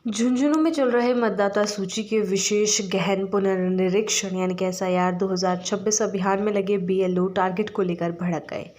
झुंझुनू में चल रहे मतदाता सूची के विशेष गहन पुनर्निरीक्षण यानी कि एसआईआर 2026 अभियान में लगे बीएलओ टारगेट को लेकर भड़क गए।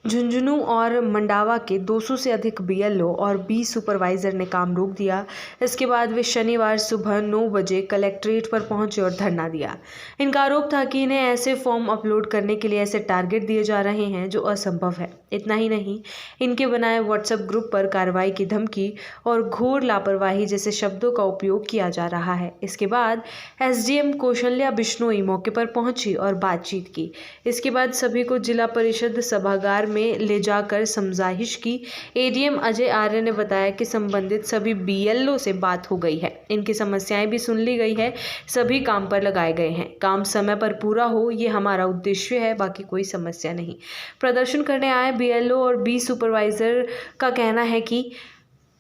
झुंझुनू और मंडावा के 200 से अधिक बीएलओ और बी सुपरवाइजर ने काम रोक दिया। इसके बाद वे शनिवार सुबह 9 बजे कलेक्ट्रेट पर पहुंचे और धरना दिया। इनका आरोप था कि इन्हें ऐसे फॉर्म अपलोड करने के लिए ऐसे टारगेट दिए जा रहे हैं जो असंभव है। इतना ही नहीं, इनके बनाए व्हाट्सएप ग्रुप पर कार्रवाई की धमकी और घोर लापरवाही जैसे शब्दों का उपयोग किया जा रहा है। इसके बाद एसडीएम कौशल्या बिश्नोई मौके पर पहुंची और बातचीत की। इसके बाद सभी को जिला परिषद सभागार में ले जाकर समझाइश की। एडीएम अजय आर्य ने बताया कि संबंधित सभी बीएलओ से बात हो गई है, इनकी समस्याएं भी सुन ली गई है, सभी काम पर लगाए गए हैं। काम समय पर पूरा हो, ये हमारा उद्देश्य है, बाकी कोई समस्या नहीं। प्रदर्शन करने आए बीएलओ और बी सुपरवाइजर का कहना है कि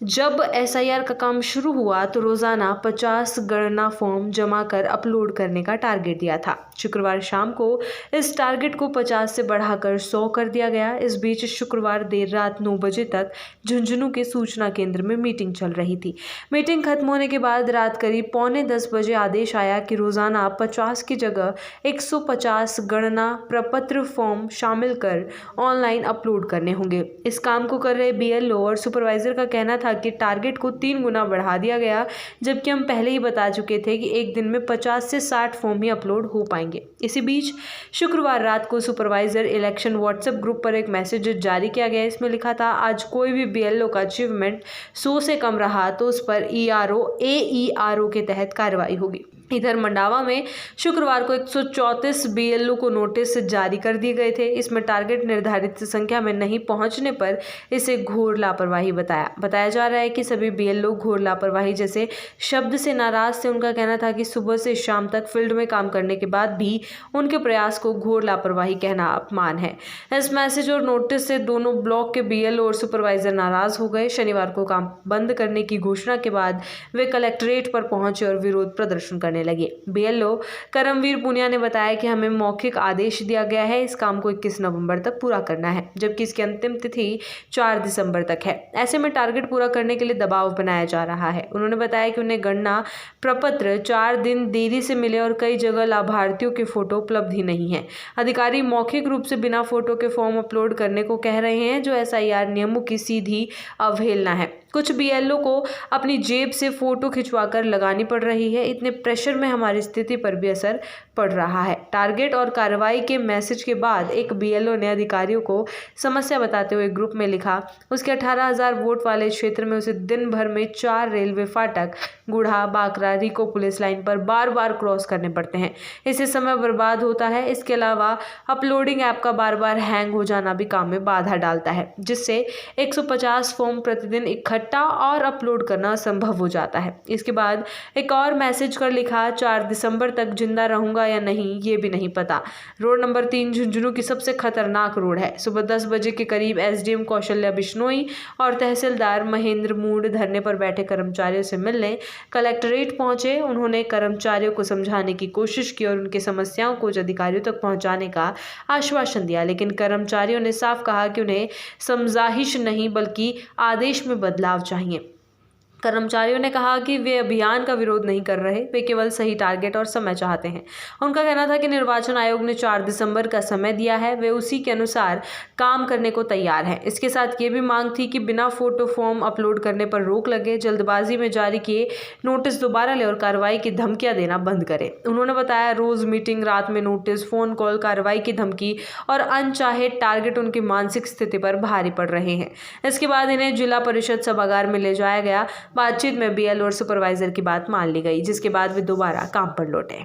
जब एसआईआर का काम शुरू हुआ तो रोजाना 50 गणना फॉर्म जमा कर अपलोड करने का टारगेट दिया था। शुक्रवार शाम को इस टारगेट को 50 से बढ़ाकर 100 कर दिया गया। इस बीच शुक्रवार देर रात 9 बजे तक झुंझुनू के सूचना केंद्र में मीटिंग चल रही थी। मीटिंग खत्म होने के बाद रात करीब 9:45 बजे आदेश आया कि रोजाना 50 की जगह 150 गणना प्रपत्र फॉर्म शामिल कर ऑनलाइन अपलोड करने होंगे। इस काम को कर रहे बीएलओ और सुपरवाइजर का कहना था कि टारगेट को 3 गुना बढ़ा दिया गया, जबकि हम पहले ही बता चुके थे कि एक दिन में 50 से 60 फॉर्म ही अपलोड हो पाएंगे। इसी बीच शुक्रवार रात को सुपरवाइजर इलेक्शन व्हाट्सएप ग्रुप पर एक मैसेज जारी किया गया। इसमें लिखा था, आज कोई भी बीएलओ का अचीवमेंट 100 से कम रहा तो उस पर एईआरओ के तहत कार्रवाई होगी। इधर मंडावा में शुक्रवार को 134 बीएलओ को नोटिस जारी कर दिए गए थे। इसमें टारगेट निर्धारित संख्या में नहीं पहुंचने पर इसे घोर लापरवाही बताया जा रहा है कि सभी बीएलओ घोर लापरवाही जैसे शब्द से नाराज थे। उनका कहना था कि सुबह से शाम तक फील्ड में काम करने के बाद भी उनके प्रयास को घोर लापरवाही कहना अपमान है। इस मैसेज और नोटिस से दोनों ब्लॉक के बीएलओ और सुपरवाइजर नाराज हो गए। शनिवार को काम बंद करने की घोषणा के बाद वे कलेक्ट्रेट पर पहुंचे और विरोध प्रदर्शन करने लगे। बीएलओ करमवीर पुनिया ने बताया कि हमें मौखिक आदेश दिया गया है, इस काम को 21 नवंबर तक पूरा करना है, जबकि इसकी अंतिम तिथि 4 दिसंबर तक है। ऐसे में टारगेट पूरा करने के लिए दबाव बनाया जा रहा है। उन्होंने बताया कि उन्हें गणना प्रपत्र 4 दिन देरी से मिले और कई जगह लाभार्थियों के फोटो उपलब्ध ही नहीं है। अधिकारी मौखिक रूप से बिना फोटो के फॉर्म अपलोड करने को कह रहे हैं, जो एसआईआर नियमों की सीधी अवहेलना है। कुछ बीएलओ को अपनी जेब से फोटो खिंचवाकर लगानी पड़ रही है। इतने प्रेशर में हमारी स्थिति पर भी असर पड़ रहा है। टारगेट और कार्रवाई के मैसेज के बाद एक बीएलओ ने अधिकारियों को समस्या बताते हुए ग्रुप में लिखा, उसके 18,000 वोट वाले क्षेत्र में उसे दिन भर में 4 रेलवे फाटक गुढ़ा, बाकरा, रिको पुलिस लाइन पर बार बार क्रॉस करने पड़ते हैं। इससे समय बर्बाद होता है। इसके अलावा अपलोडिंग ऐप का बार बार हैंग हो जाना भी काम में बाधा डालता है, जिससे 150 फॉर्म प्रतिदिन इकट्ठा और अपलोड करना संभव हो जाता है। इसके बाद एक और मैसेज कर लिखा, 4 दिसंबर तक जिंदा रहूंगा या नहीं ये भी नहीं पता। रोड नंबर 3 झुंझुनू की सबसे खतरनाक रोड है। सुबह 10 बजे के करीब एसडीएम कौशल्या बिश्नोई और तहसीलदार महेंद्र मूड धरने पर बैठे कर्मचारियों से मिलने कलेक्ट्रेट पहुंचे। उन्होंने कर्मचारियों को समझाने की कोशिश की और उनकी समस्याओं को अधिकारियों तक पहुंचाने का आश्वासन दिया, लेकिन कर्मचारियों ने साफ कहा कि उन्हें समझाइश नहीं बल्कि आदेश में बदलाव चाहिए। कर्मचारियों ने कहा कि वे अभियान का विरोध नहीं कर रहे, वे केवल सही टारगेट और समय चाहते हैं। उनका कहना था कि निर्वाचन आयोग ने 4 दिसंबर का समय दिया है, वे उसी के अनुसार काम करने को तैयार हैं। इसके साथ ये भी मांग थी कि बिना फोटो फॉर्म अपलोड करने पर रोक लगे, जल्दबाजी में जारी किए नोटिस दोबारा ले और कार्रवाई की धमकियां देना बंद करें। उन्होंने बताया, रोज मीटिंग, रात में नोटिस, फोन कॉल, कार्रवाई की धमकी और अनचाहे टारगेट उनकी मानसिक स्थिति पर भारी पड़ रहे हैं। इसके बाद इन्हें जिला परिषद सभागार में ले जाया गया। बातचीत में बीएलओ और सुपरवाइजर की बात मान ली गई, जिसके बाद वे दोबारा काम पर लौटे।